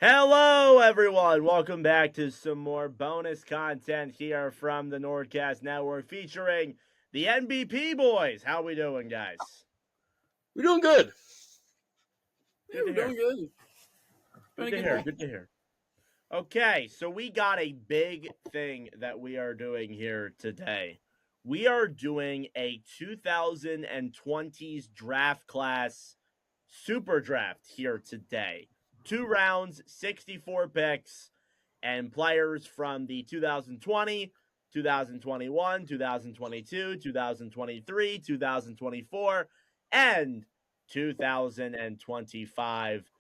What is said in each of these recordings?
Hello, everyone. Welcome back to some more bonus content here from the Nordcast Network featuring the NBP boys. How we doing, guys? We're doing good. Good to We're hear. doing good. Good to hear. Good to hear. Okay, so we got a big thing that we are doing here today. We are doing a 2020s draft class super draft here today. 2 rounds, 64 picks, and players from the 2020, 2021, 2022, 2023, 2024, and 2025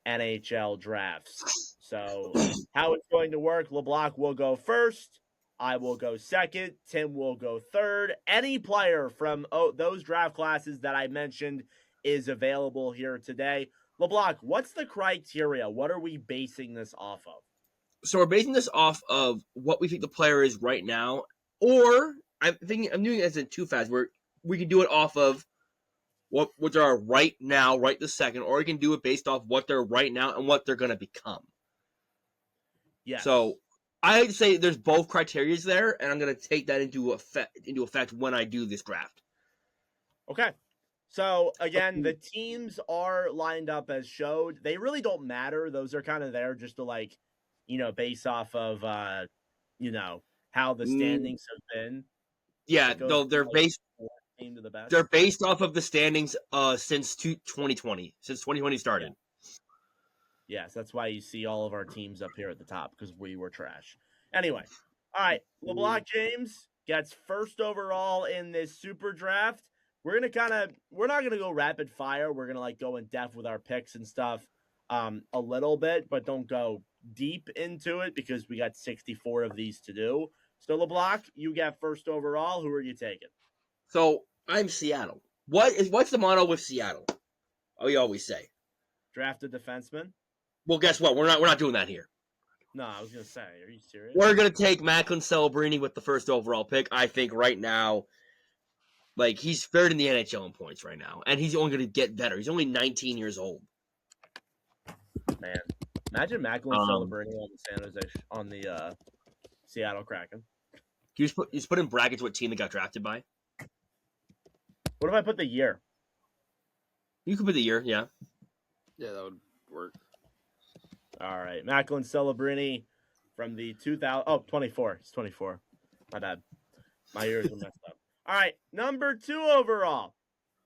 NHL drafts. So, how it's going to work, LeBlanc will go first. I will go second. Tim will go third. Any player from those draft classes that I mentioned is available here today. LeBlanc, what's the criteria? What are we basing this off of? So we're basing this off of what we think the player is right now, or I'm doing it as in two phases where we can do it off of what they are right now, right this second, or we can do it based off what they're right now and what they're going to become. Yes. So I'd say there's both criteria there, and I'm going to take that into effect when I do this draft. Okay. So again, the teams are lined up as showed. They really don't matter. Those are kind of there just to base off of how the standings have been. Yeah, though they're based team to the best. They're based off of the standings since 2020, since 2020 started. Yeah. Yes, that's why you see all of our teams up here at the top because we were trash. Anyway, all right, LeBlanc James gets first overall in this super draft. We're not gonna go rapid fire. We're gonna go in depth with our picks and stuff a little bit, but don't go deep into it because we got 64 of these to do. So LeBlanc, you get first overall. Who are you taking? So I'm Seattle. What's the motto with Seattle? We always say draft a defenseman. Well, guess what? We're not doing that here. No, I was gonna say, are you serious? We're gonna take Macklin Celebrini with the first overall pick. I think right now, he's third in the NHL in points right now, and he's only gonna get better. He's only 19 years old. Man, imagine Macklin Celebrini on the Seattle Kraken. You just put in brackets what team they got drafted by. What if I put the year? You could put the year, yeah. Yeah, that would work. All right. Macklin Celebrini from the 24. He's 24. My bad. My ears are messed up. All right. Number 2 overall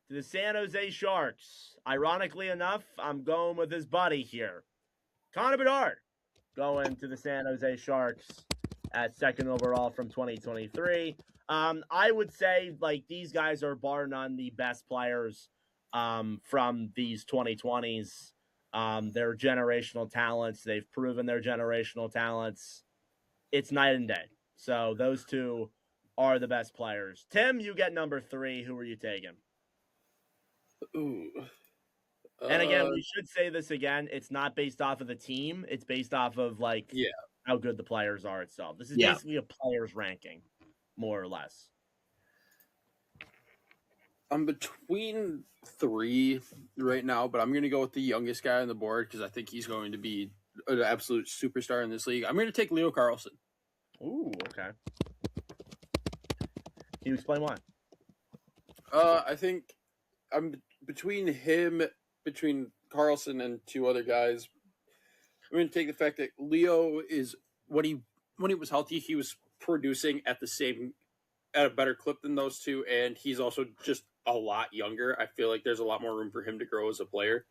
to the San Jose Sharks. Ironically enough, I'm going with his buddy here. Connor Bedard going to the San Jose Sharks at second overall from 2023. I would say these guys are bar none the best players from these 2020s. They're generational talents. They've proven their generational talents. It's night and day. So those two are the best players. Tim, you get number 3. Who are you taking? Ooh. And again, we should say this again. It's not based off of the team. It's based off of how good the players are itself. This is basically a player's ranking, more or less. I'm between 3 right now, but I'm going to go with the youngest guy on the board because I think he's going to be an absolute superstar in this league. I'm going to take Leo Carlson. Ooh, okay. Can you explain why? I think I'm between Carlson and 2 other guys. I'm going to take the fact that Leo is when he was healthy, he was producing at a better clip than those 2, and he's also just a lot younger. I feel like there's a lot more room for him to grow as a player.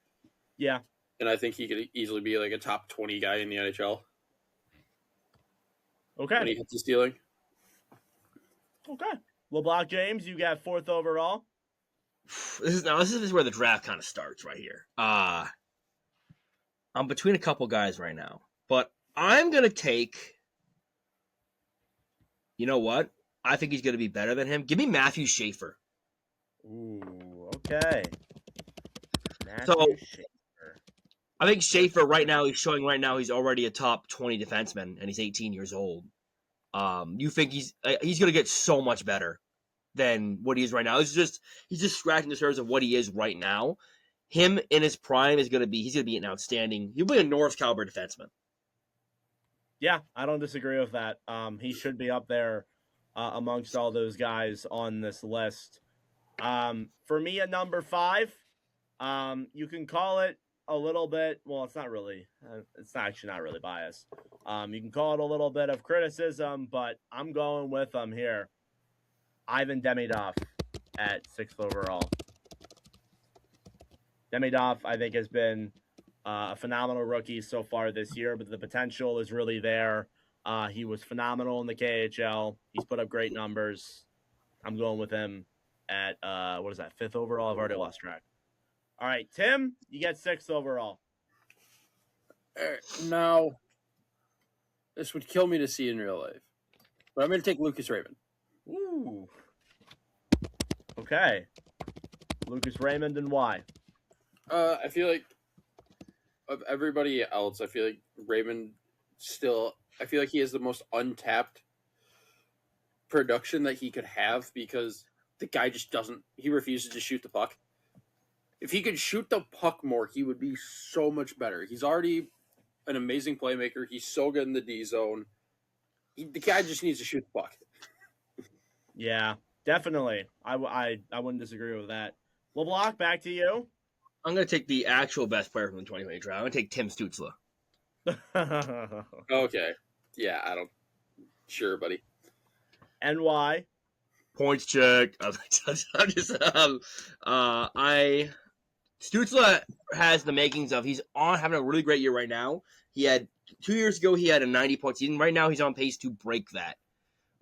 Yeah. And I think he could easily be a top 20 guy in the NHL. Okay. When he hits the stealing. Okay. LeBlanc James, you got 4th overall. This is where the draft kind of starts right here. I'm between a couple guys right now, but I'm going to take, you know what? I think he's going to be better than him. Give me Matthew Schaefer. Ooh, okay. Schaefer. I think Schaefer right now, he's already a top 20 defenseman, and he's 18 years old. You think he's going to get so much better than what he is right now. He's just scratching the surface of what he is right now. him in his prime he's gonna be an outstanding. He'll be a Norris caliber defenseman. Yeah, I don't disagree with that. He should be up there amongst all those guys on this list. For me at number 5, you can call it a little bit. Well, it's not really. It's actually not really biased. You can call it a little bit of criticism, but I'm going with him here. Ivan Demidov at 6th overall. Demidov, I think, has been a phenomenal rookie so far this year, but the potential is really there. He was phenomenal in the KHL. He's put up great numbers. I'm going with him at, 5th overall? I've already lost track. All right, Tim, you get 6th overall. Now, this would kill me to see in real life, but I'm going to take Lucas Raymond. Ooh. Okay. Lucas Raymond, and why? I feel like of everybody else, I feel like Raymond I feel like he has the most untapped production that he could have because the guy just he refuses to shoot the puck. If he could shoot the puck more, he would be so much better. He's already an amazing playmaker. He's so good in the D zone. The guy just needs to shoot the puck. Yeah, definitely. I wouldn't disagree with that. LeBlanc, back to you. I'm going to take the actual best player from the 2020 draft. I'm going to take Tim Stützle. Okay. Yeah, Sure, buddy. And why? Points check. Stützle has the makings of having a really great year right now. He had 2 years ago he had a 90-point season. Right now he's on pace to break that.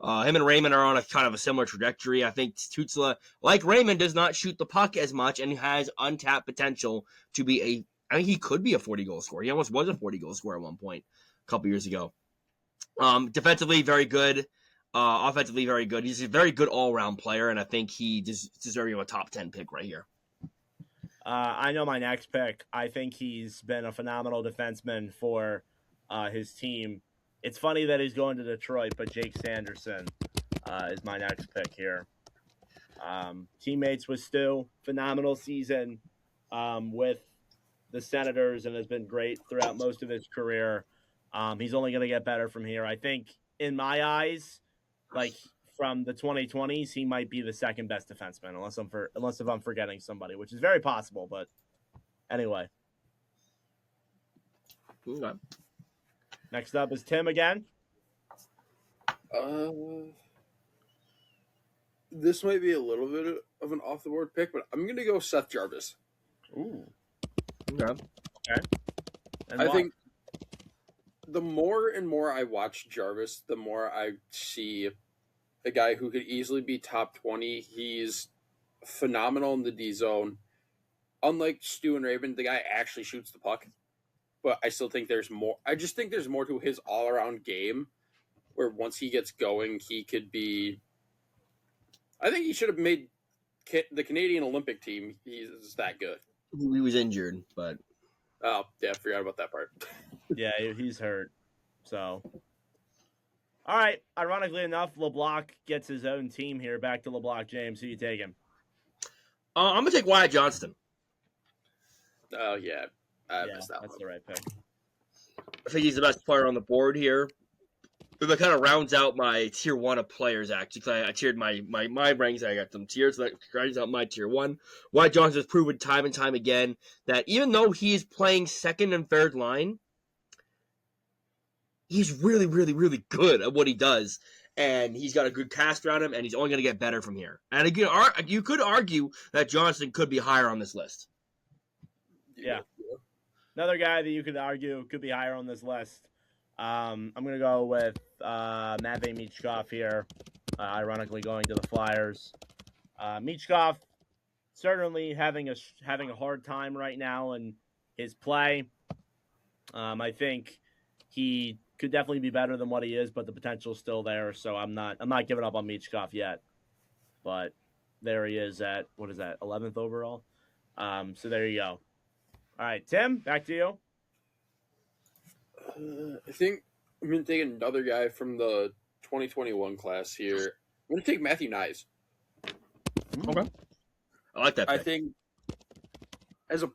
Him and Raymond are on a kind of a similar trajectory. I think Stützle, like Raymond, does not shoot the puck as much and has untapped potential to be he could be a 40-goal scorer. He almost was a 40-goal scorer at one point a couple years ago. Defensively, very good. Offensively, very good. He's a very good all-around player, and I think he deserves a top 10 pick right here. I know my next pick. I think he's been a phenomenal defenseman for his team. It's funny that he's going to Detroit, but Jake Sanderson is my next pick here. Teammates with Stu, phenomenal season with the Senators, and has been great throughout most of his career. He's only going to get better from here. I think, in my eyes, like from the 2020s, he might be the second best defenseman, unless if I'm forgetting somebody, which is very possible. But anyway, Okay. Next up is Tim again. This might be a little bit of an off the board pick, but I'm going to go Seth Jarvis. Ooh. Okay. And I why? think the more and more I watch Jarvis, the more I see a guy who could easily be top 20. He's phenomenal in the D zone. Unlike Stu and Raven, the guy actually shoots the puck. But I still think there's more. I just think there's more to his all-around game, where once he gets going, he could be. I think he should have made the Canadian Olympic team. He's that good. He was injured, but Oh, yeah, I forgot about that part. Yeah, he's hurt. So, all right. Ironically enough, LeBlanc gets his own team here. Back to LeBlanc James. Who you taking? I'm gonna take Wyatt Johnston. Oh, yeah. I Yeah, missed that that's one. the right pick. I think he's the best player on the board here. But that kind of rounds out my tier 1 of players, actually. Because I tiered my ranks. I got some tiers, so that rounds out my tier 1. Wyatt Johnson has proven time and time again that even though he's playing second and third line, he's really, really, really good at what he does. And he's got a good cast around him, and he's only going to get better from here. And again, you could argue that Johnson could be higher on this list. Yeah. Another guy that you could argue could be higher on this list. I'm going to go with Matvei Michkov here, ironically going to the Flyers. Michkov certainly having a hard time right now in his play. I think he could definitely be better than what he is, but the potential's still there. So I'm not giving up on Michkov yet. But there he is at 11th overall. So there you go. All right, Tim, back to you. I think I'm going to take another guy from the 2021 class here. I'm going to take Matthew Nyes. Okay. I like that pick. I think as a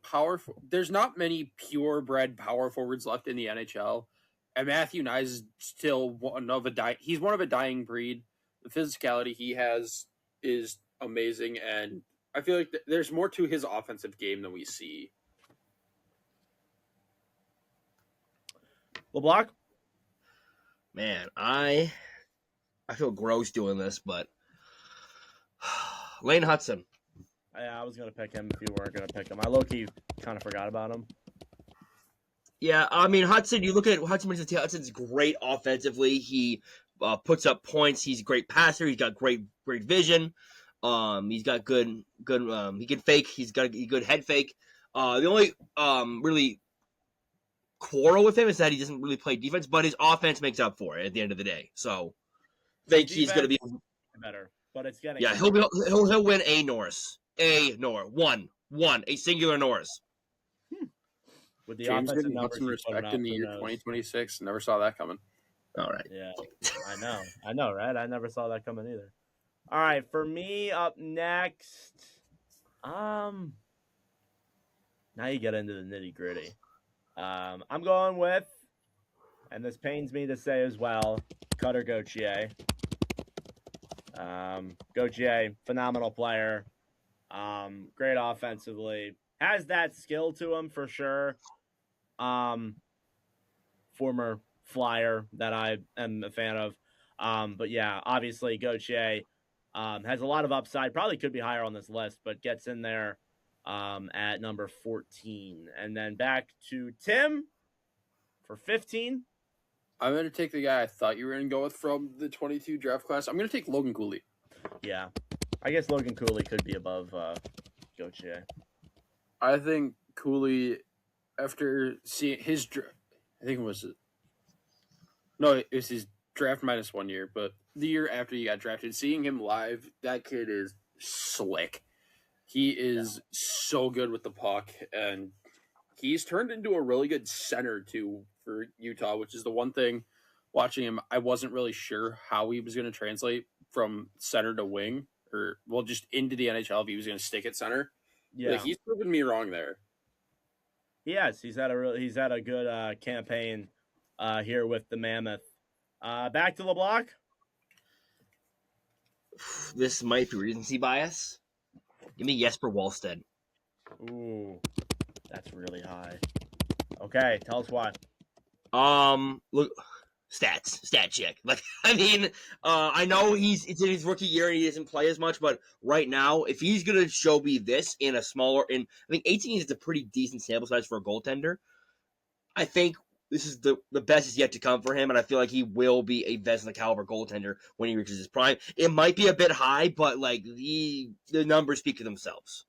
there's not many purebred power forwards left in the NHL, and Matthew Knies is still he's one of a dying breed. The physicality he has is amazing, and I feel like there's more to his offensive game than we see. LeBlanc? Man, I feel gross doing this, but Lane Hudson. Yeah, I was going to pick him if you weren't going to pick him. I low-key kind of forgot about him. Yeah, I mean, Hudson, you look at Hudson's great offensively. He puts up points. He's a great passer. He's got great vision. He's got good he can fake. He's got a good head fake. The only really quarrel with him is that he doesn't really play defense, but his offense makes up for it at the end of the day. So I think he's going to be better, but it's getting he'll win a Norris. A singular Norris. With the James offensive getting numbers some respect in the year 2026. Never saw that coming. All right. Yeah, I know, right? I never saw that coming either. All right, for me up next, now you get into the nitty gritty. I'm going with, and this pains me to say as well, Cutter Gauthier. Gauthier, phenomenal player. Great offensively. Has that skill to him for sure. Former Flyer that I am a fan of. But yeah, obviously Gauthier has a lot of upside. Probably could be higher on this list, but gets in there at number 14. And then back to Tim for 15. I'm going to take the guy I thought you were going to go with from the 22 draft class. I'm going to take Logan Cooley. Yeah. I guess Logan Cooley could be above Gauthier. I think Cooley, after seeing his I think it was his draft minus 1 year, but the year after he got drafted, seeing him live, that kid is slick. He is so good with the puck, and he's turned into a really good center too for Utah, which is the one thing watching him I wasn't really sure how he was going to translate from center to wing, or just into the NHL if he was going to stick at center. Yeah, he's proven me wrong there. Yes, he's had a good campaign here with the Mammoth. Back to LeBlanc. This might be recency bias. Give me Jesper Wallstedt. Ooh, that's really high. Okay, tell us why. Look, stat check. Like, I mean, I know it's in his rookie year and he doesn't play as much, but right now, if he's gonna show me this in I think 18 is a pretty decent sample size for a goaltender. I think this is the best is yet to come for him, and I feel like he will be a Vezina caliber goaltender when he reaches his prime. It might be a bit high, but like the numbers speak for themselves.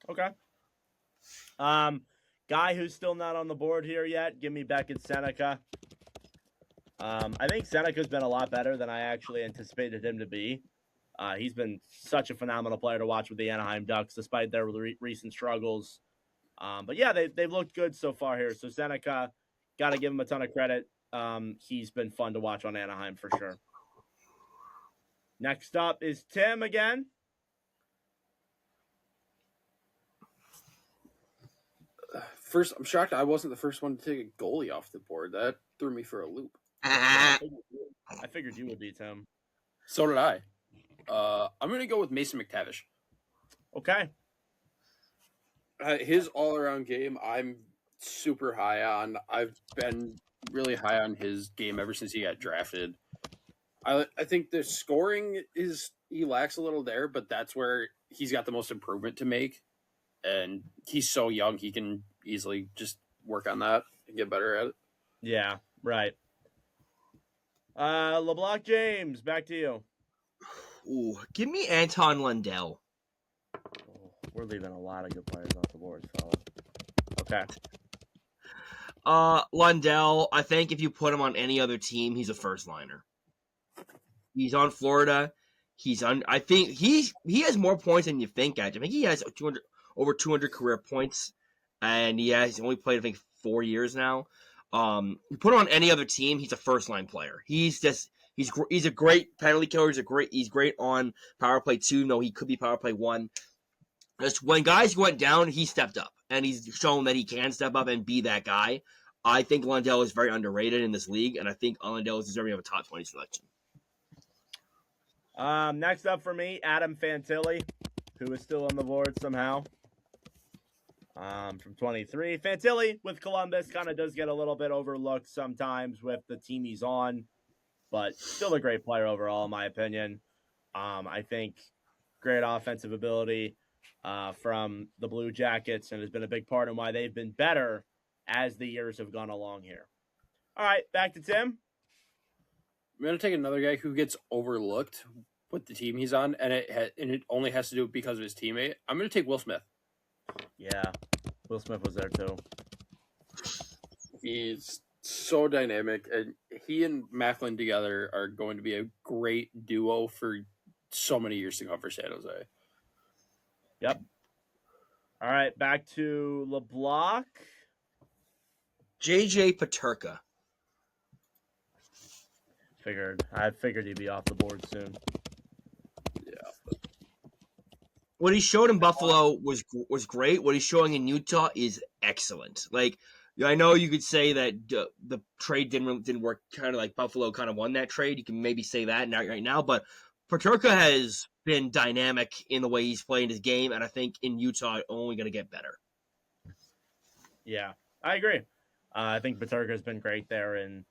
Okay. Guy who's still not on the board here yet, give me Beckett Seneca. I think Seneca's been a lot better than I actually anticipated him to be. He's been such a phenomenal player to watch with the Anaheim Ducks, despite their recent struggles. But yeah, they've looked good so far here. So Seneca, got to give him a ton of credit. He's been fun to watch on Anaheim for sure. Next up is Tim again. First, I'm shocked I wasn't the first one to take a goalie off the board. That threw me for a loop. I figured you would be, Tim. So did I. I'm going to go with Mason McTavish. Okay. His all-around game, I'm super high on. I've been really high on his game ever since he got drafted. I think the scoring he lacks a little there, but that's where he's got the most improvement to make. And he's so young, he can easily just work on that and get better at it. Yeah, right. LeBlanc James, back to you. Ooh, give me Anton Lundell. We're leaving a lot of good players off the board, fella. Okay. Lundell, I think if you put him on any other team, he's a first liner. He's on Florida. I think he has more points than you think. I think he has over 200 career points, and he's only played I think 4 years now. You put him on any other team, he's a first line player. He's a great penalty killer. He's great on power play 2. No, he could be power play 1. Just when guys went down, he stepped up, and he's shown that he can step up and be that guy. I think Lundell is very underrated in this league, and I think Lundell is deserving of a top 20 selection. Next up for me, Adam Fantilli, who is still on the board somehow. From 23. Fantilli with Columbus kind of does get a little bit overlooked sometimes with the team he's on, but still a great player overall, in my opinion. I think great offensive ability from the Blue Jackets, and has been a big part in why they've been better as the years have gone along here. All right, back to Tim. I'm going to take another guy who gets overlooked with the team he's on, and it only has to do because of his teammate. I'm going to take Will Smith. Yeah, Will Smith was there too. He's so dynamic, and he and Macklin together are going to be a great duo for so many years to come for San Jose. Yep. All right, back to LeBlanc. JJ Peterka. I figured he'd be off the board soon. Yeah. What he showed in Buffalo was great. What he's showing in Utah is excellent. Like, I know you could say that the trade didn't work, kind of like Buffalo kind of won that trade. You can maybe say that right now, but Peterka has been dynamic in the way he's playing his game, and I think in Utah only going to get better. Yeah, I agree. I think Peterka's been great there in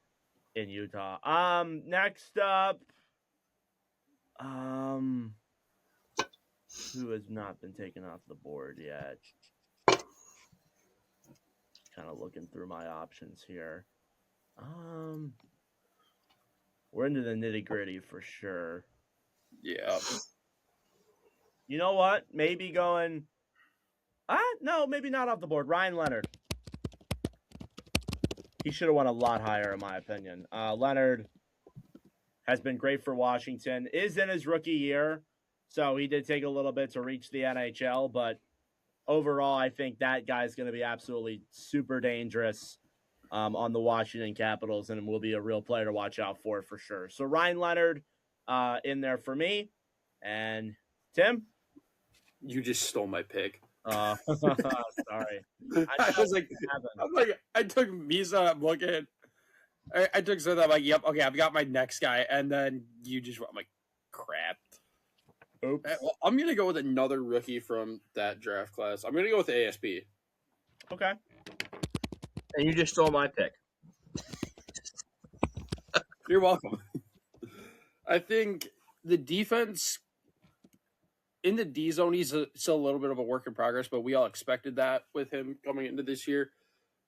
Utah. Next up, who has not been taken off the board yet? Kind of looking through my options here. We're into the nitty-gritty for sure. Yeah. You know what? Maybe going... no, maybe not off the board. Ryan Leonard. He should have went a lot higher, in my opinion. Leonard has been great for Washington. Is in his rookie year, so he did take a little bit to reach the NHL, but overall, I think that guy's going to be absolutely super dangerous on the Washington Capitals and will be a real player to watch out for sure. So Ryan Leonard in there for me. And Tim? You just stole my pick. Sorry. I took Misa. I'm looking. I took something. I'm like, yep, okay, I've got my next guy, and then you just. I'm like, crap. Oops. Well, I'm gonna go with another rookie from that draft class. I'm gonna go with ASP. Okay. And you just stole my pick. You're welcome. I think the defense. In the D zone, he's still a little bit of a work in progress, but we all expected that with him coming into this year.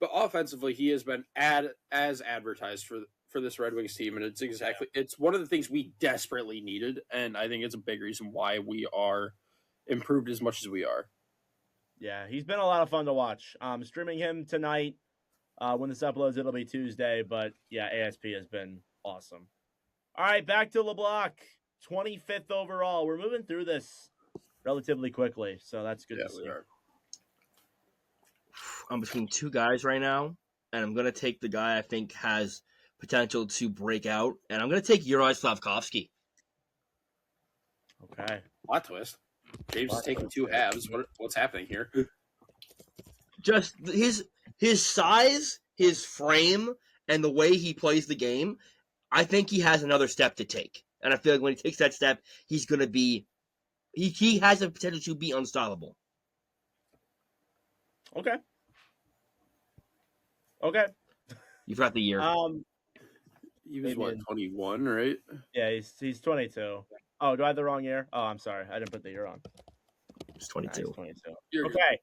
But offensively, he has been as advertised for this Red Wings team, and it's one of the things we desperately needed, and I think it's a big reason why we are improved as much as we are. Yeah, he's been a lot of fun to watch. Streaming him tonight. When this uploads, it'll be Tuesday, but yeah, ASP has been awesome. All right, back to LeBlanc, 25th overall. We're moving through this relatively quickly, so that's good to see. I'm between two guys right now, and I'm going to take the guy I think has potential to break out, and I'm going to take Juraj Slavkovsky. Okay. Plot twist. James is taking two halves. What's happening here? Just his size, his frame, and the way he plays the game, I think he has another step to take. And I feel like when he takes that step, he's going to be... He has the potential to be unstoppable. Okay. You forgot the year. He was, 21, right? Yeah, he's 22. Oh, do I have the wrong year? Oh, I'm sorry. I didn't put the year on. He's 22. He's 22. Okay.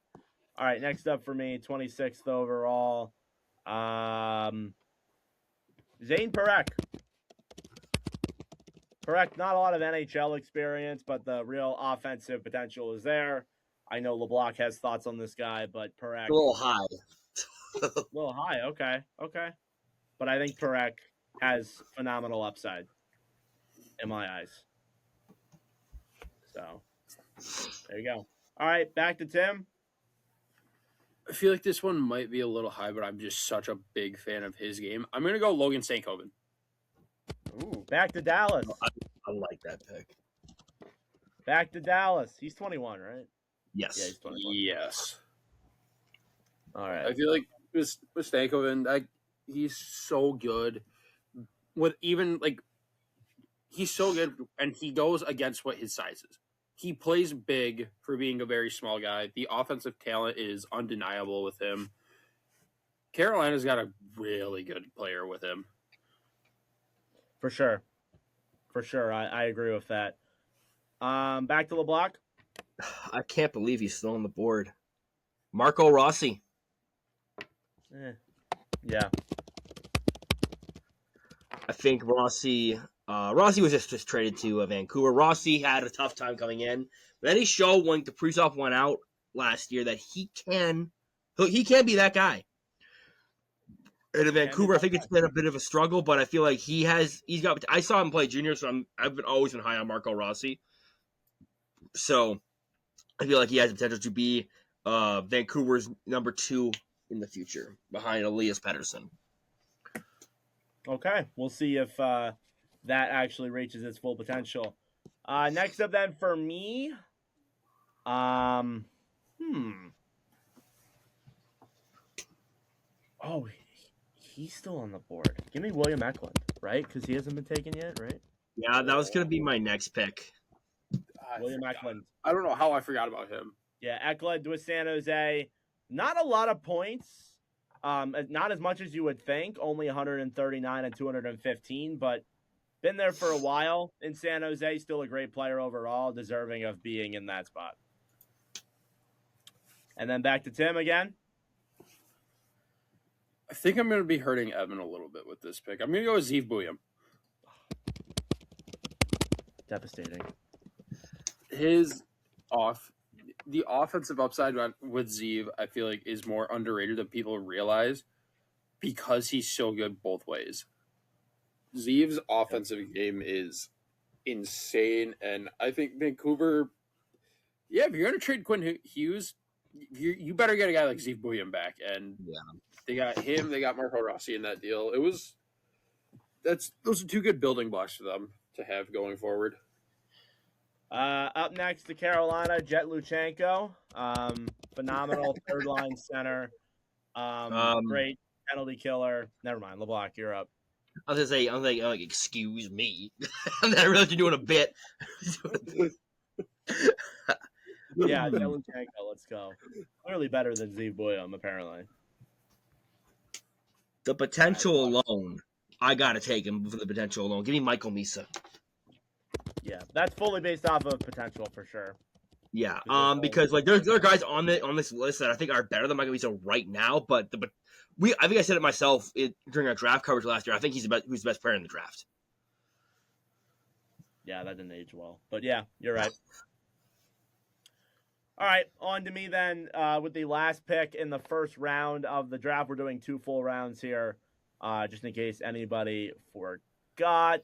All right, next up for me, 26th overall. Zane Parekh. Correct. Not a lot of NHL experience, but the real offensive potential is there. I know LeBlanc has thoughts on this guy, but Parekh... A little high. A little high, okay. But I think Parekh has phenomenal upside in my eyes. So, there you go. All right, back to Tim. I feel like this one might be a little high, but I'm just such a big fan of his game. I'm going to go Logan Stankoven. Ooh, back to Dallas. I like that pick. Back to Dallas. He's 21, right? Yes. Yeah, he's 24. Yes. All right. I feel like with Stankoven, he's so good. With even like he's so good, and he goes against what his size is. He plays big for being a very small guy. The offensive talent is undeniable with him. Carolina's got a really good player with him. For sure. I agree with that. Back to LeBlanc. I can't believe he's still on the board. Marco Rossi. Yeah. I think Rossi was just traded to Vancouver. Rossi had a tough time coming in. But then he showed when Kaprizov went out last year that he can be that guy. And in Vancouver, I think it's been a bit of a struggle, but I feel like he's got. I saw him play junior, so I've always been high on Marco Rossi. So I feel like he has the potential to be Vancouver's number 2 in the future, behind Elias Pettersson. Okay, we'll see if that actually reaches its full potential. Next up, then for me, Oh, he's still on the board. Give me William Eklund, right? Because he hasn't been taken yet, right? Yeah, that was going to be my next pick. William Eklund. I don't know how I forgot about him. Yeah, Eklund with San Jose. Not a lot of points. Not as much as you would think. Only 139 and 215, but been there for a while in San Jose. Still a great player overall, deserving of being in that spot. And then back to Tim again. I think I'm going to be hurting Evan a little bit with this pick. I'm going to go with Zeev Buium. Devastating. The offensive upside with Zeev, I feel like, is more underrated than people realize because he's so good both ways. Zeev's offensive game is insane, and I think Vancouver, if you're going to trade Quinn Hughes, you better get a guy like Zeev Buium back, and they got him, they got Marco Rossi in that deal. Those are 2 good building blocks for them to have going forward. Up next to Carolina, Jet Luchenko. Phenomenal third line center. Great penalty killer. Never mind, LeBlanc, you're up. I was going to say, like, excuse me. And then I realized you're doing a bit. Yeah, Jet Luchenko, let's go. Clearly better than Zeev Buium, apparently. The potential alone, I got to take him for the potential alone. Give me Michael Misa. Yeah, that's fully based off of potential for sure. Yeah, because like there are guys on this list that I think are better than Michael Misa right now, but I think I said it myself during our draft coverage last year. I think he's the best player in the draft. Yeah, that didn't age well, but yeah, you're right. All right, on to me then with the last pick in the first round of the draft. We're doing 2 full rounds here, just in case anybody forgot.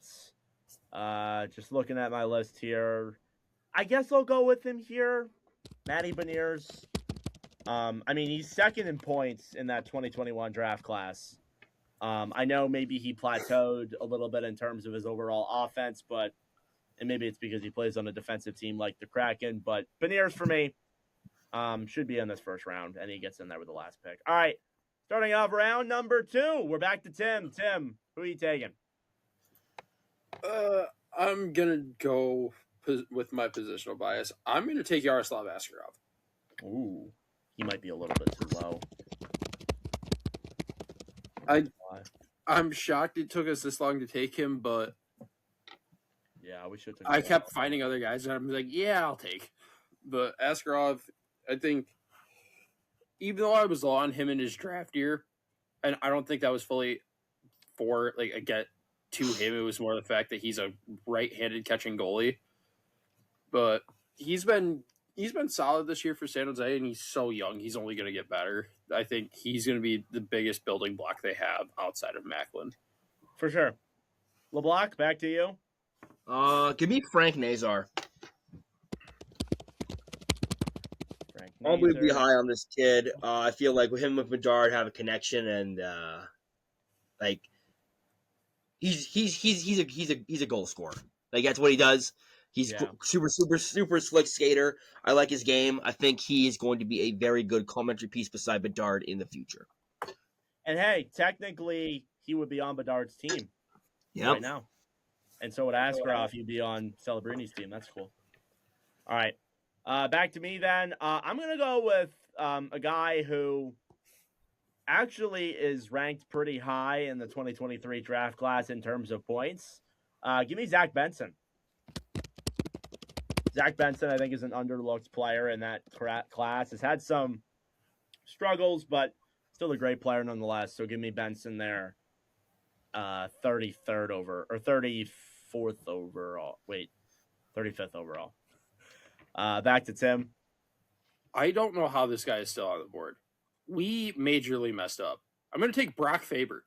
Just looking at my list here. I guess I'll go with him here. Matty Beniers. I mean, he's second in points in that 2021 draft class. I know maybe he plateaued a little bit in terms of his overall offense, and maybe it's because he plays on a defensive team like the Kraken, but Beniers for me should be in this first round, and he gets in there with the last pick. All right, starting off round number 2. We're back to Tim. Tim, who are you taking? I'm going to go with my positional bias. I'm going to take Yaroslav Askarov. Ooh, he might be a little bit too low. I'm shocked it took us this long to take him, but yeah, we should. I kept finding other guys, and I'm like, yeah, I'll take. But Askarov, I think, even though I was low on him in his draft year, and I don't think that was fully for like a get to him. It was more the fact that he's a right-handed catching goalie. But he's been solid this year for San Jose, and he's so young. He's only going to get better. I think he's going to be the biggest building block they have outside of Macklin. For sure. LeBlanc, back to you. Give me Frank Nazar. I'm going to be high on this kid. I feel like with him and Bedard have a connection, and like he's a goal scorer. Like that's what he does. He's Yeah. super slick skater. I like his game. I think he is going to be a very good complimentary piece beside Bedard in the future. And hey, technically, he would be on Bedard's team right now. And so would Askarov. He'd be on Celebrini's team. That's cool. All right. Back to me then. I'm going to go with a guy who actually is ranked pretty high in the 2023 draft class in terms of points. Give me Zach Benson. Zach Benson, I think, is an underlooked player in that class. Has had some struggles, but still a great player nonetheless. So give me Benson there. 33rd over or 34th overall. Wait, 35th overall. Back to Tim. I don't know how this guy is still on the board. We majorly messed up. I'm going to take Brock Faber.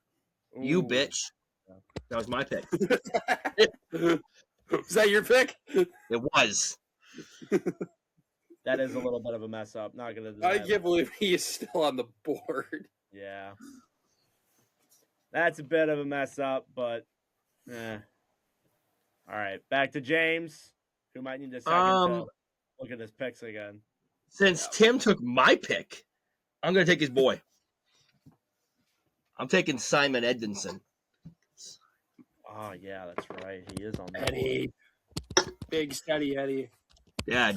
You bitch. That was my pick. Was that your pick? It was. That is a little bit of a mess up. Not gonna. I can't believe he is still on the board. Yeah, that's a bit of a mess up, but All right, back to James, who might need a second to look at his picks again. Since Tim took my pick, I'm going to take his boy. I'm taking Simon Edmondson. Oh yeah, that's right. He is on the Eddie, big steady Eddie. Yeah,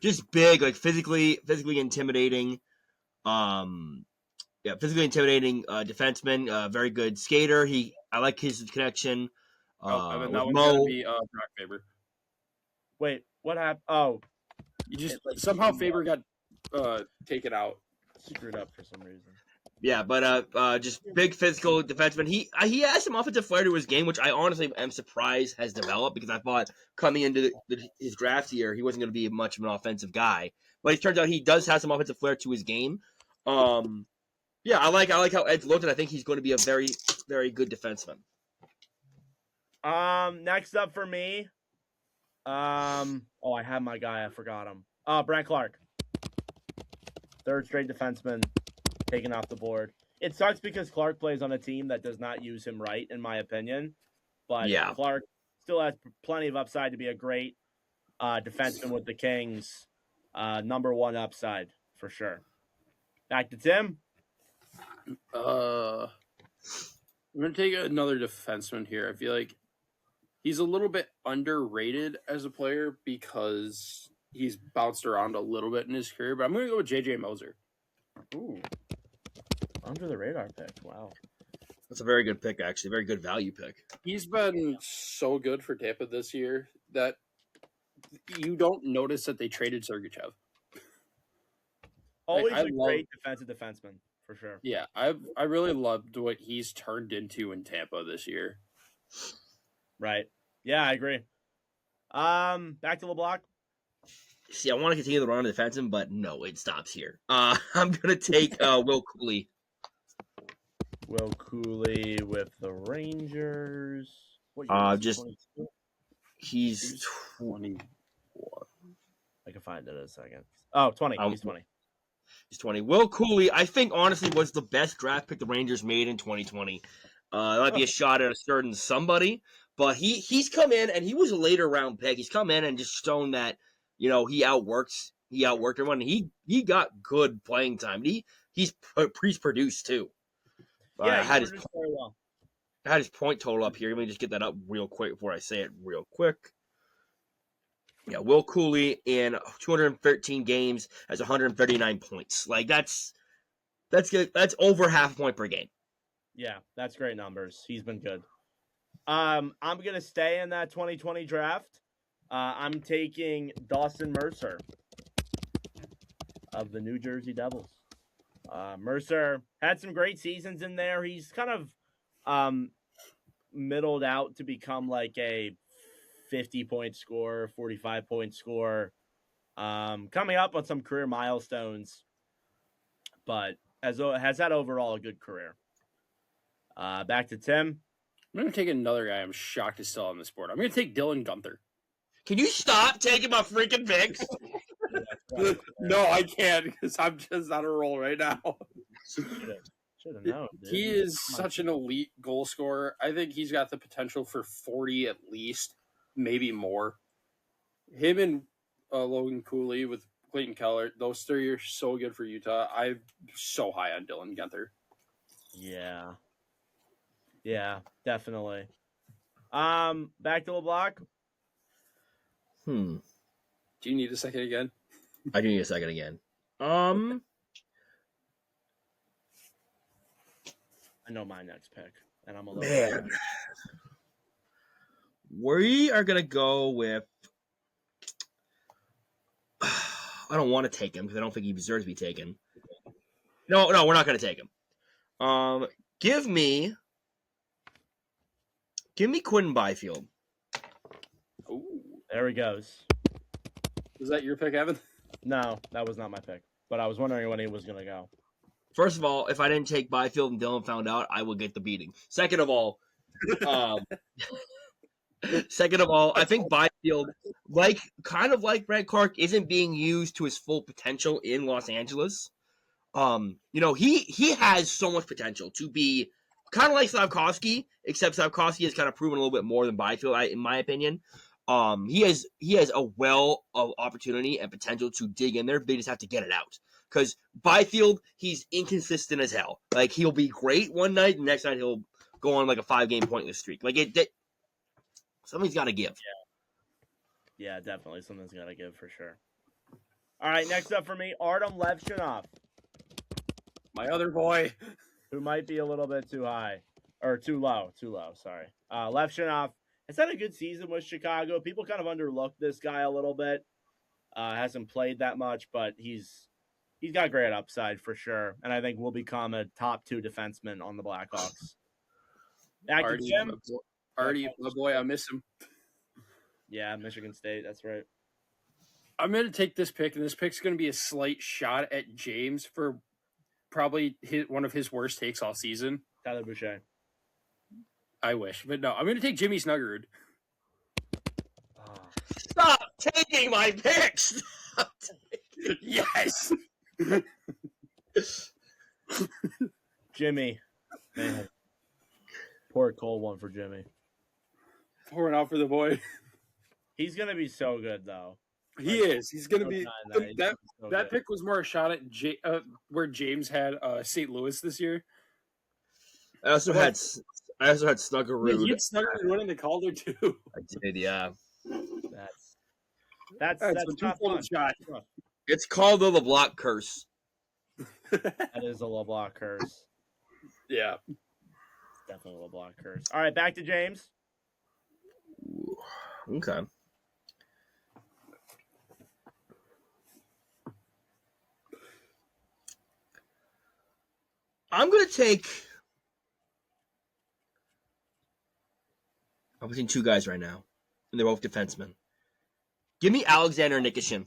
just big, like physically intimidating. Physically intimidating defenseman. Very good skater. I like his connection. That with one's Mo. gonna be Brock Faber. Wait, what happened? Oh, You just somehow Faber got taken out. screwed up for some reason. Yeah, but just big physical defenseman. He has some offensive flair to his game, which I honestly am surprised has developed because I thought coming into his draft year he wasn't going to be much of an offensive guy. But it turns out he does have some offensive flair to his game. Yeah, I like how Ed's looked, and I think he's going to be a very, very good defenseman. Next up for me. I have my guy. I forgot him. Brent Clark. Third straight defenseman taken off the board. It sucks because Clark plays on a team that does not use him right, in my opinion. But yeah, Clark still has plenty of upside to be a great defenseman with the Kings. Number one upside for sure. Back to Tim. I'm going to take another defenseman here. I feel like he's a little bit underrated as a player because he's bounced around a little bit in his career, but I'm going to go with JJ Moser. Ooh. Under the radar pick. Wow. That's a very good pick, actually. Very good value pick. He's been so good for Tampa this year that you don't notice that they traded Sergachev. Always a great defensive defenseman, for sure. Yeah, I really loved what he's turned into in Tampa this year. Right. Yeah, I agree. Back to LeBlanc. See, I want to continue the run on the defenseman, but no, it stops here. I'm going to take Will Cooley. Will Cooley with the Rangers. What year he's 21. I can find it in a second. Oh, 20. He's 20. He's 20. Will Cooley, I think, honestly, was the best draft pick the Rangers made in 2020. It might be a shot at a certain somebody, but he's come in, and he was a later round pick. He's come in and just shown that, he outworked everyone. He got good playing time. He's produced too. Yeah, I had his point total up here. Let me just get that up real quick before I say it real quick. Yeah, Will Cooley in 213 games has 139 points. Like that's good. That's over half a point per game. Yeah, that's great numbers. He's been good. I'm gonna stay in that 2020 draft. I'm taking Dawson Mercer of the New Jersey Devils. Mercer had some great seasons in there. He's kind of middled out to become like a 50-point scorer, 45-point scorer, coming up on some career milestones, but has had overall a good career. Back to Tim. I'm going to take another guy I'm shocked is still on this board. I'm going to take Dylan Gunther. Can you stop taking my freaking picks? No, I can't because I'm just on a roll right now. Should have known. Dude. He is such an elite goal scorer. I think he's got the potential for 40 at least. maybe more. Him and Logan Cooley with Clayton Keller, those three are so good for Utah. I'm so high on Dylan Guenther. Yeah. Yeah, definitely. Back to LeBlanc. Do Do you need a second again? I do need a second again. I know my next pick, and I'm a little Man. We are gonna go with. I don't want to take him because I don't think he deserves to be taken. No, we're not gonna take him. Give me Quinn Byfield. Ooh. There he goes. Was that your pick, Evan? No, that was not my pick, but I was wondering when he was gonna go. First of all, if I didn't take Byfield and Dylan found out, I would get the beating. Second of all, I think Byfield, kind of like Brent Clark, isn't being used to his full potential in Los Angeles. He has so much potential to be kind of like Slavkovsky, except Slavkovsky has kind of proven a little bit more than Byfield, in my opinion. He has a well of opportunity and potential to dig in there. They just have to get it out. Because Byfield, he's inconsistent as hell. Like, he'll be great one night, the next night he'll go on like a 5-game pointless streak. Like, something's got to give. Yeah, definitely. Something's got to give for sure. All right, next up for me, Artem Levchinov. My other boy. Who might be a little bit too high. Or too low, sorry. Levchinov has had a good season with Chicago. People kind of underlooked this guy a little bit. Hasn't played that much, but he's got great upside for sure. And I think will become a top 2 defenseman on the Blackhawks. Back to Jim. Artie, my boy, I miss him. Yeah, Michigan State, that's right. I'm going to take this pick, and this pick's going to be a slight shot at James for probably one of his worst takes all season. Tyler Boucher. I wish, but no. I'm going to take Jimmy Snuggerud. Stop taking my picks! Yes! Jimmy. Man. Poor cold one for Jimmy. Pouring out for the boy. He's going to be so good, though. He is. He's going to be. That pick was more a shot at where James had St. Louis this year. I also had Snuggerud. You had Snuggerud winning the Calder too. I did, yeah. That's not fun. Shot. It's called the LeBlanc curse. That is a LeBlanc curse. Yeah. It's definitely a LeBlanc curse. All right, back to James. Ooh, okay. I'm going to take... I'm between 2 guys right now, and they're both defensemen. Give me Alexander Nikishin.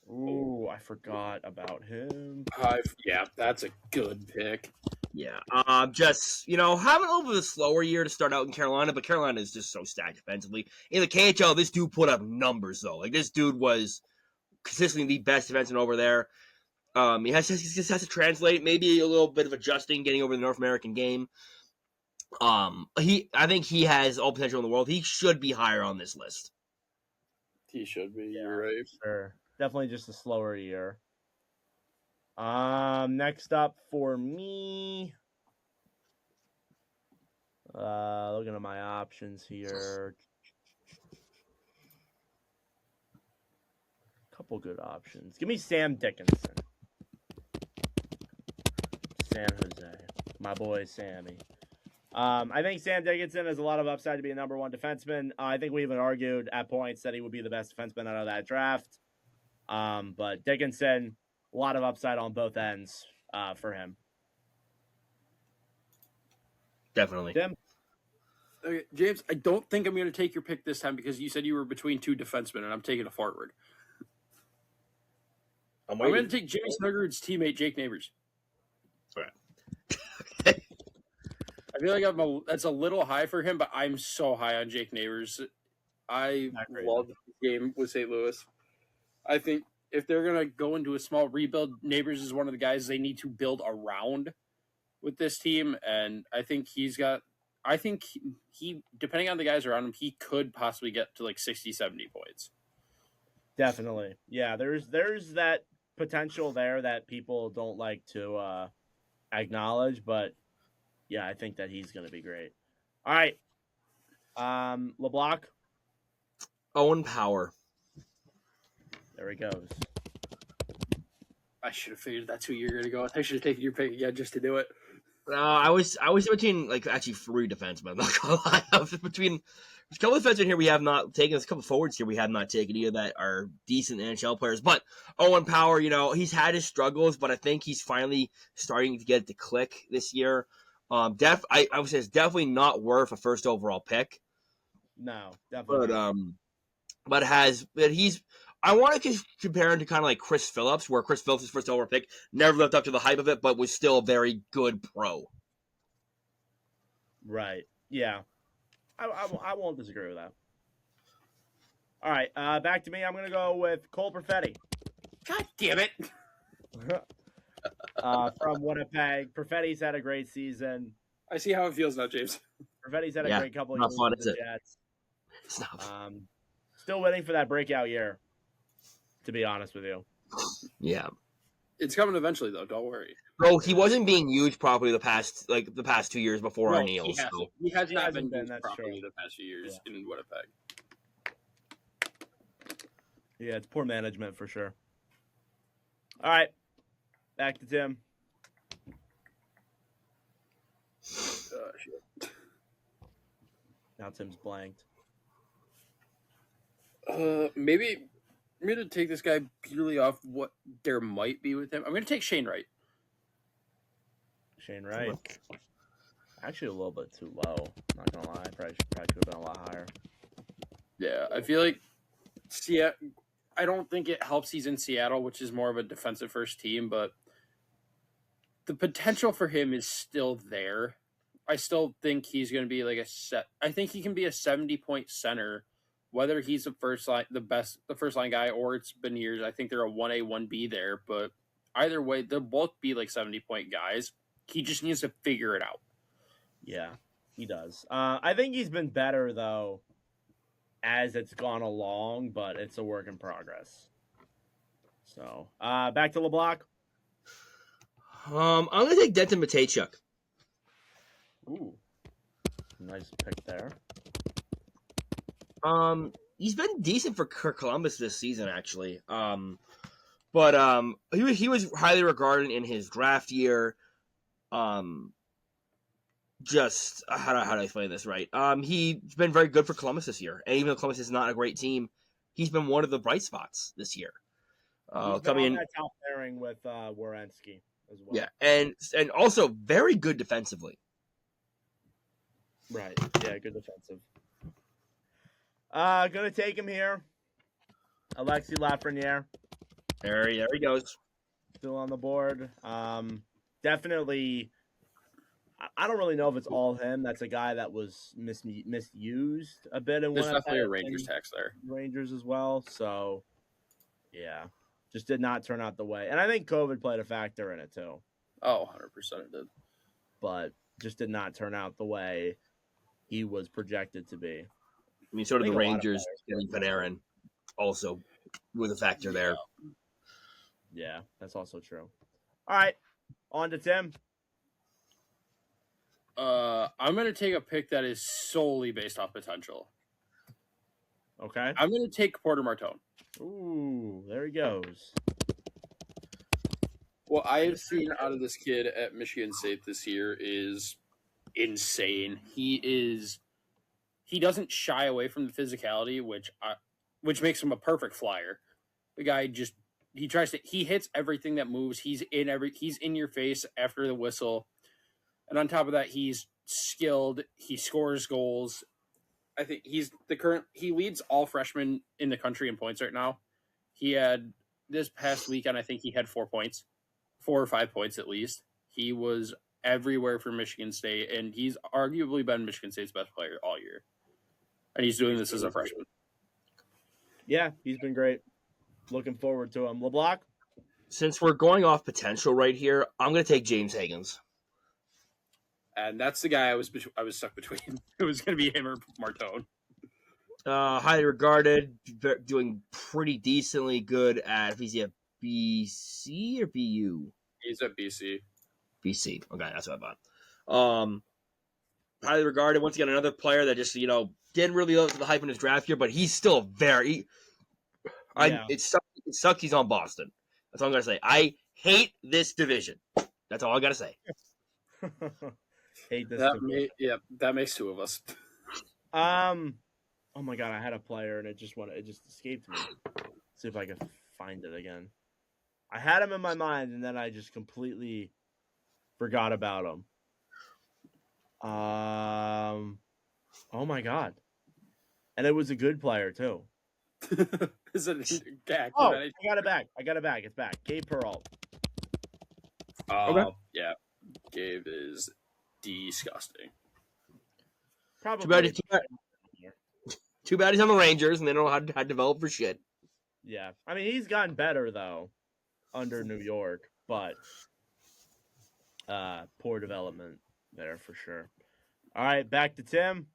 Ooh, I forgot about him. Yeah, that's a good pick. Yeah, just, having a little bit of a slower year to start out in Carolina, but Carolina is just so stacked defensively. In the KHL, this dude put up numbers, though. Like, this dude was consistently the best defenseman over there. He just has to translate, maybe a little bit of adjusting, getting over the North American game. I think he has all potential in the world. He should be higher on this list. He should be. Yeah, you're right. Sure. Definitely just a slower year. Next up for me. Looking at my options here. Couple good options. Give me Sam Dickinson. San Jose. My boy Sammy. I think Sam Dickinson has a lot of upside to be a number 1 defenseman. I think we even argued at points that he would be the best defenseman out of that draft. But Dickinson, a lot of upside on both ends for him. Definitely. Tim? Okay, James, I don't think I'm going to take your pick this time because you said you were between 2 defensemen, and I'm taking a forward. I'm going to take Jimmy Snuggerud's teammate, Jake Neighbors. Okay. I feel like that's a little high for him, but I'm so high on Jake Neighbors. I love the game with St. Louis. I think if they're going to go into a small rebuild, Neighbors is one of the guys they need to build around with this team, and I think he's got I think he depending on the guys around him, he could possibly get to like 60, 70 points. Definitely. Yeah, there's that potential there that people don't like to acknowledge, but yeah, I think that he's going to be great. All right. LeBlanc, Owen Power. there he goes. I should have figured that's who you're going to go with. I should have taken your pick again just to do it. I was between like actually 3 defensemen. I'm not gonna lie. I was between there's a couple of defensemen here we have not taken. There's a couple of forwards here we have not taken either that are decent NHL players. But Owen Power, he's had his struggles, but I think he's finally starting to get it to click this year. I would say it's definitely not worth a first overall pick. No, definitely. But he's. I want to compare him to kind of like Chris Phillips, where Chris Phillips' first overall pick never lived up to the hype of it, but was still a very good pro. Right. Yeah. I won't disagree with that. All right. Back to me. I'm going to go with Cole Perfetti. God damn it. From Winnipeg. Perfetti's had a great season. I see how it feels now, James. Perfetti's had a great couple of years fun, with the Jets. It's not fun. Still waiting for that breakout year, to be honest with you. Yeah. It's coming eventually, though. Don't worry. Bro, he wasn't being used properly the past 2 years before O'Neill. He has not been been, used properly true. the past few years in Winnipeg. Yeah, it's poor management for sure. All right. Back to Tim. Shit. Now Tim's blanked. Maybe I'm going to take this guy purely off what there might be with him. I'm going to take Shane Wright. Shane Wright. Actually, a little bit too low. Not gonna lie, probably could have been a lot higher. Yeah, I feel like I don't think it helps he's in Seattle, which is more of a defensive first team, but the potential for him is still there. I still think he's going to be like I think he can be a 70-point center, whether he's the first line guy, or it's been years. I think they're a 1A, 1B there, but either way, they'll both be like 70-point guys. He just needs to figure it out. Yeah, he does. I think he's been better though as it's gone along, but it's a work in progress. So back to LeBlanc. I'm gonna take Denton Matejchuk. Ooh, nice pick there. He's been decent for Columbus this season, actually. But he was highly regarded in his draft year. Just how do I explain this right? He's been very good for Columbus this year, and even though Columbus is not a great team, he's been one of the bright spots this year. Coming in that top pairing with Werenski as well. Yeah, and also very good defensively. Right. Yeah, good defensive. Gonna take him here. Alexis Lafreniere. There he goes. Still on the board. Definitely. I don't really know if it's all him. That's a guy that was misused a bit in There's Winnipeg. definitely a Rangers tax there. Rangers as well. So, yeah, just did not turn out the way. And I think COVID played a factor in it too. Oh, 100% it did. But just did not turn out the way he was projected to be. I mean, sort of the Rangers getting Panarin also was a factor there. Yeah, that's also true. All right, on to Tim. I'm going to take a pick that is solely based off potential. Okay. I'm going to take Porter Martone. Ooh, there he goes. What I have seen out of this kid at Michigan State this year is insane. He doesn't shy away from the physicality, which makes him a perfect flyer. The guy he hits everything that moves. He's in your face after the whistle. And on top of that, he's skilled. He scores goals. I think he leads all freshmen in the country in points right now. He had this past weekend, I think he had 4 points, 4 or 5 points at least. He was everywhere for Michigan State, and he's arguably been Michigan State's best player all year. And he's doing this as a freshman. Yeah, he's been great. Looking forward to him. LeBlanc? Since we're going off potential right here, I'm going to take James Higgins. and that's the guy I was stuck between. It was going to be him or Martone. Highly regarded, doing pretty decently good at. Is he a BC or BU? He's at BC. BC. Okay, that's what I thought. Highly regarded. Once again, another player that just didn't really live up to the hype in his draft year, but he's still very. It sucks. He's on Boston. That's all I'm gonna say. I hate this division. That's all I gotta say. Hate this. That makes two of us. Oh my god, I had a player and it just escaped me. Let's see if I can find it again. I had him in my mind and then I just completely forgot about him. Oh my god. And it was a good player too. Is it Gak? Oh, I got it back. It's back. Gabe Peralt. Okay. Yeah. Gabe is disgusting. Probably. Too bad he's on the Rangers and they don't know how to develop for shit. Yeah. I mean, he's gotten better, though, under New York, but poor development there for sure. All right, back to Tim.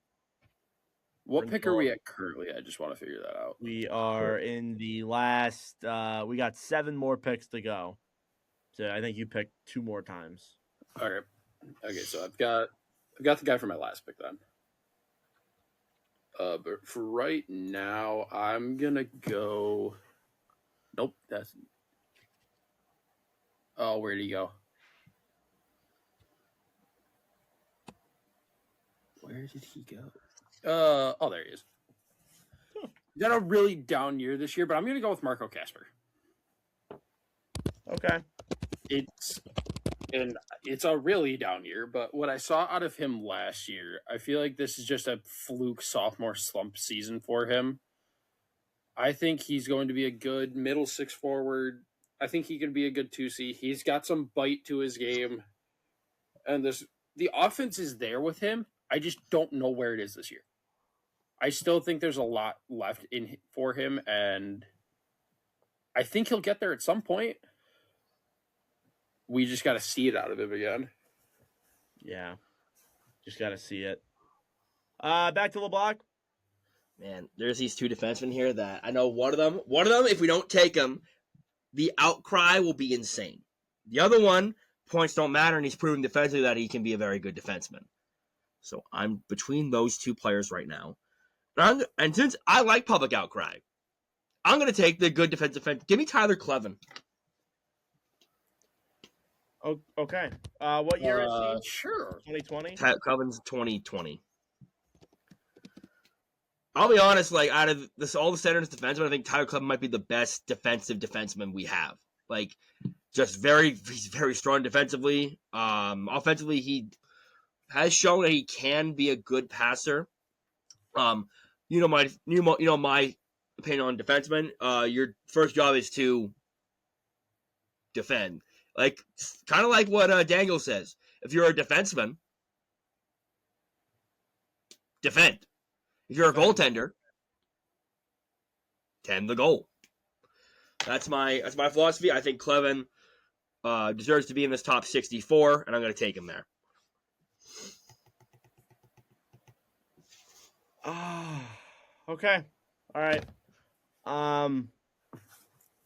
What pick are we at currently? I just want to figure that out. We are in the last we got 7 more picks to go. So I think you picked 2 more times. Okay, so I've got the guy for my last pick then. But for right now, I'm gonna go. Nope, that's. Oh, where did he go? Where did he go? Oh, there he is. He's had a really down year this year, but I'm gonna go with Marco Casper. Okay. It's a really down year, but what I saw out of him last year, I feel like this is just a fluke sophomore slump season for him. I think he's going to be a good middle 6 forward. I think he can be a good 2C. He's got some bite to his game. And the offense is there with him. I just don't know where it is this year. I still think there's a lot left in for him, and I think he'll get there at some point. We just got to see it out of him again. Yeah. Just got to see it. Back to LeBlanc. Man, there's these 2 defensemen here that I know one of them, if we don't take him, the outcry will be insane. The other one, points don't matter, and he's proving defensively that he can be a very good defenseman. So I'm between those 2 players right now. And since I like public outcry, I'm going to take the good defensive fan. Give me Tyler Clevin. Oh, okay. What year is he? Sure. 2020? Tyler Clevin's 2020. I'll be honest, like, out of all the centers defensemen, I think Tyler Clevin might be the best defensive defenseman we have. Like, he's very strong defensively. Offensively, he has shown that he can be a good passer. My opinion on defensemen. Your first job is to defend. Like, kind of like what Daniel says. If you're a defenseman, defend. If you're a goaltender, tend the goal. That's my philosophy. I think Clevin deserves to be in this top 64, and I'm going to take him there. Okay. All right.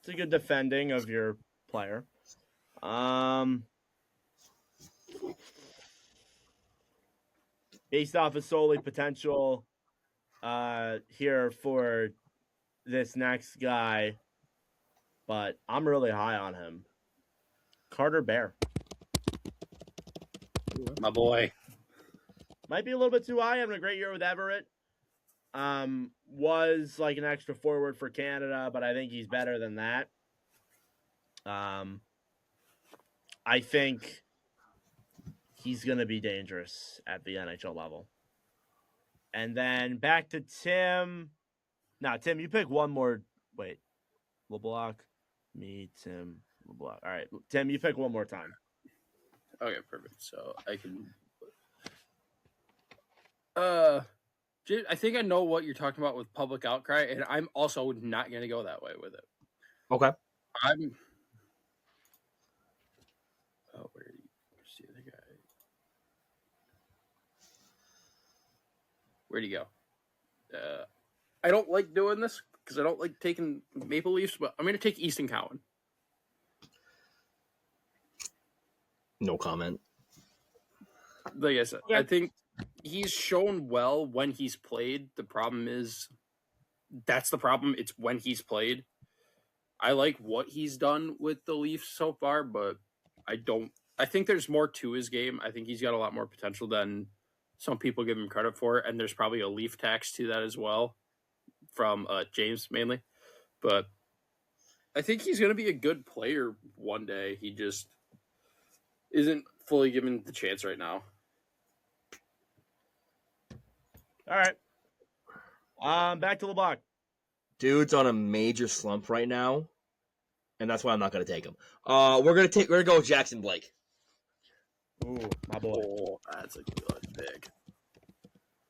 It's a good defending of your player. Based off of solely potential here for this next guy, but I'm really high on him. Carter Bear. My boy. Might be a little bit too high. Having a great year with Everett. Was like an extra forward for Canada, but I think he's better than that. I think he's going to be dangerous at the NHL level. And then back to Tim. Now, Tim, you pick one more. Wait. LeBlanc, me, Tim, LeBlanc. All right. Tim, you pick one more time. Okay, perfect. So I can. I think I know what you're talking about with public outcry, and I'm also not going to go that way with it. Okay. Oh, where's the other guy? where'd he go? I don't like doing this because I don't like taking Maple Leafs, but I'm going to take Easton Cowan. No comment. Like I said, Okay. I think he's shown well when he's played. The problem is, that's the problem. It's when he's played. I like what he's done with the Leafs so far, but I think there's more to his game. I think he's got a lot more potential than some people give him credit for, and there's probably a Leaf tax to that as well from James mainly. But I think he's going to be a good player one day. He just isn't fully given the chance right now. All right. Back to LeBlanc. Dude's on a major slump right now, and that's why I'm not going to take him. We're gonna go with Jackson Blake. Ooh, my boy. Oh, that's a good pick.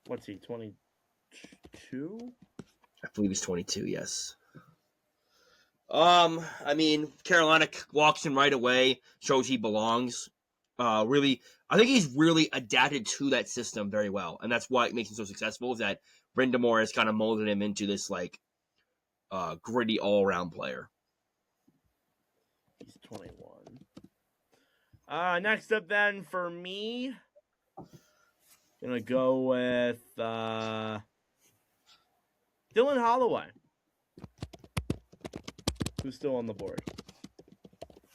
What's he? 22? I believe he's 22. Yes. I mean, Carolina walks in right away, shows he belongs. Really, I think he's really adapted to that system very well, and that's why it makes him so successful. Is that Brind'Amour has kind of molded him into this like gritty all-around player. He's 21. Next up then for me, gonna go with Dylan Holloway, who's still on the board.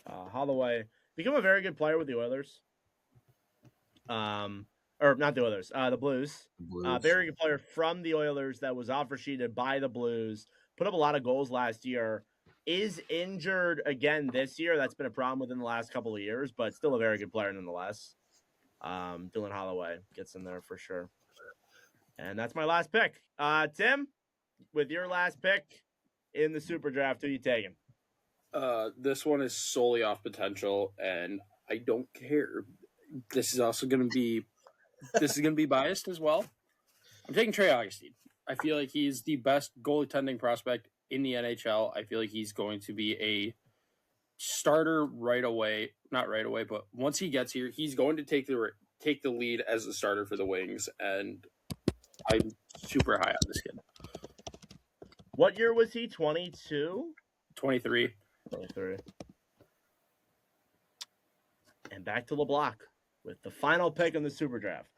Holloway become a very good player with the Oilers. Or not the Oilers, the Blues. Very good player from the Oilers that was offer sheeted by the Blues. Put up a lot of goals last year. Is injured again this year. That's been a problem within the last couple of years, but still a very good player nonetheless. Dylan Holloway gets in there for sure. And that's my last pick. Tim, with your last pick in the Super Draft, who are you taking? This one is solely off potential, and I don't care. This is also going to be biased as well. I'm taking Trey Augustine. I feel like he's the best goaltending prospect in the NHL. I feel like he's going to be a starter right away. Not right away, but once he gets here, he's going to take the lead as the starter for the Wings, and I'm super high on this kid. What year was he? 22? 23. 23. And back to LeBlanc with the final pick in the Super Draft.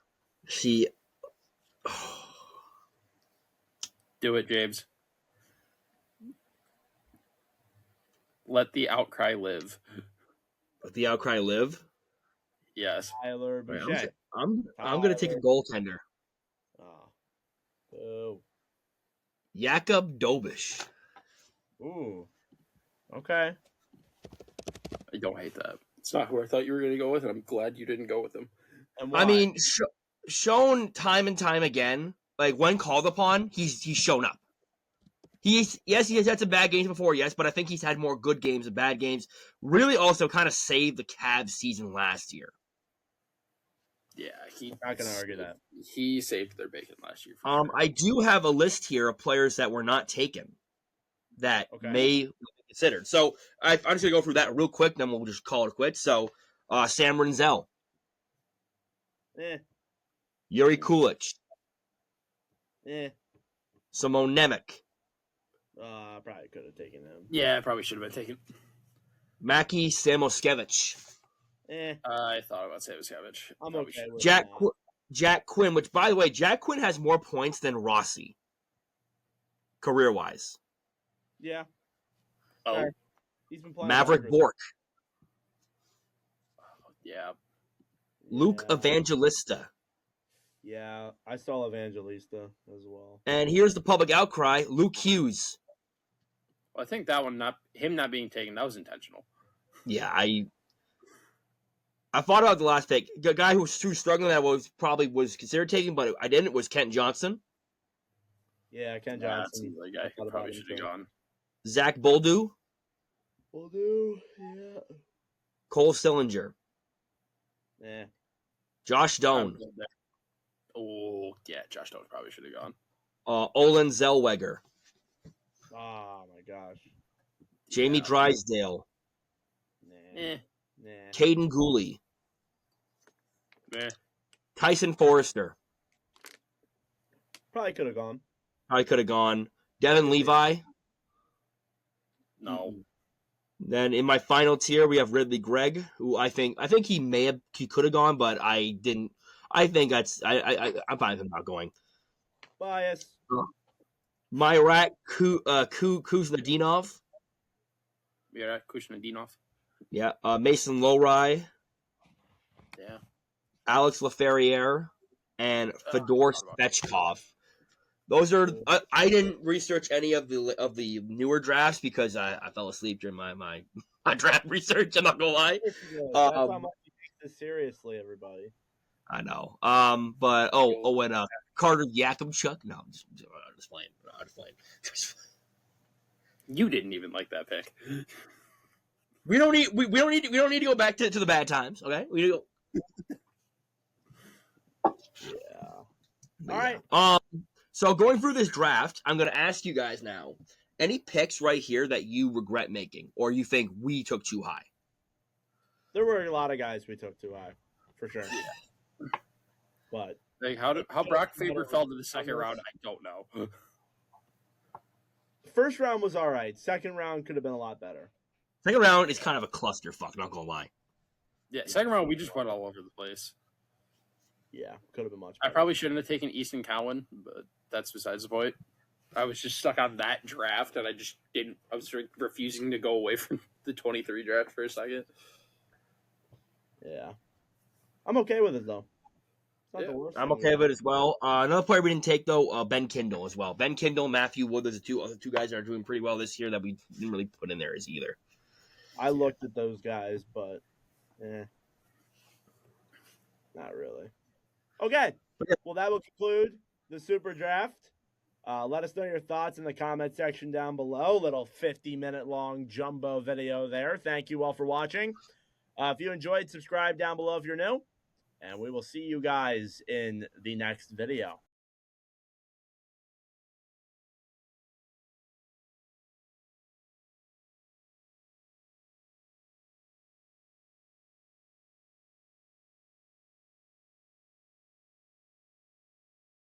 See, do it, James. Let the outcry live. let the outcry live. Yes. Tyler Boucher. I'm gonna take a goaltender. Oh. Jakub Dobish. Ooh. Okay. I don't hate that. It's not who I thought you were going to go with, and I'm glad you didn't go with him. And why? I mean, shown time and time again, like when called upon, he's shown up. He has had some bad games before, yes, but I think he's had more good games than bad games. Really, also kind of saved the Cavs season last year. Yeah, not going to argue that. He saved their bacon last year. Sure. I do have a list here of players that were not taken that may be considered. So I'm just gonna go through that real quick, then we'll just call it quits. So Sam Renzel, Yuri Kulich, Simone Nemec. Probably could have taken him. Yeah, I probably should have been taken. Maki Samoskevich. I thought about Samoskevich. I'm okay with Jack Quinn, which, by the way, Jack Quinn has more points than Rossi, career-wise. Yeah. Oh. He's been playing Maverick Bork. Yeah. Luke Evangelista. Yeah, I saw Evangelista as well. And here's the public outcry, Luke Hughes. Well, I think that one, him not being taken, that was intentional. Yeah, I thought about the last pick. The guy who was too struggling that was considered taking, but I didn't, was Kent Johnson. Yeah, Kent Johnson. That's the guy who probably should have gone. Zach Boldu. Yeah. Cole Sillinger. Yeah. Josh Doan. Oh, yeah, Josh Doan probably should have gone. Olin Zellweger. Oh, my gosh. Jamie Drysdale. Nah. Caden Gooley. Meh. Tyson Forrester. Probably could have gone. Probably could have gone. Devin Levi. No. Mm-mm. Then in my final tier, we have Ridley Gregg, who I think he could have gone, but I didn't. I think I'm fine with him not going. Bias. Myrat Kuznadinov. Yeah, Kushnadinov. Yeah. Mason Lowry, Yeah. Alex Laferriere, and Fedor Svechkov. Those are. I didn't research any of the newer drafts because I fell asleep during my draft research. I'm not gonna lie. That's how much you take this seriously, everybody. I know. But and Carter Yakubchuk. No, I'm just playing. I'm just playing. You didn't even like that pick. We don't need to go back to the bad times. Okay, we need to go. Yeah. All right. So going through this draft, I'm going to ask you guys now: any picks right here that you regret making, or you think we took too high? There were a lot of guys we took too high, for sure. Yeah. But like how Brock Faber fell to the second round, I don't know. First round was all right. Second round could have been a lot better. Second round is kind of a clusterfuck. Not gonna lie. Yeah, second round we just went all over the place. Yeah, could have been much I better. probably shouldn't have taken Easton Cowan, but that's besides the point. I was just stuck on that draft, and I just didn't. I was refusing to go away from the 23 draft for a second. Yeah, I'm okay with it though. It's not Yeah, the worst I'm thing okay with it as well. Another player we didn't take though, Ben Kindle as well. Ben Kindle, Matthew Wood. Those are two guys that are doing pretty well this year that we didn't really put in there as either. I looked at those guys, but not really. Okay, well that will conclude the Super Draft. Let us know your thoughts in the comment section down below. Little 50-minute long jumbo video there. Thank you all for watching. If you enjoyed, subscribe down below if you're new. And we will see you guys in the next video.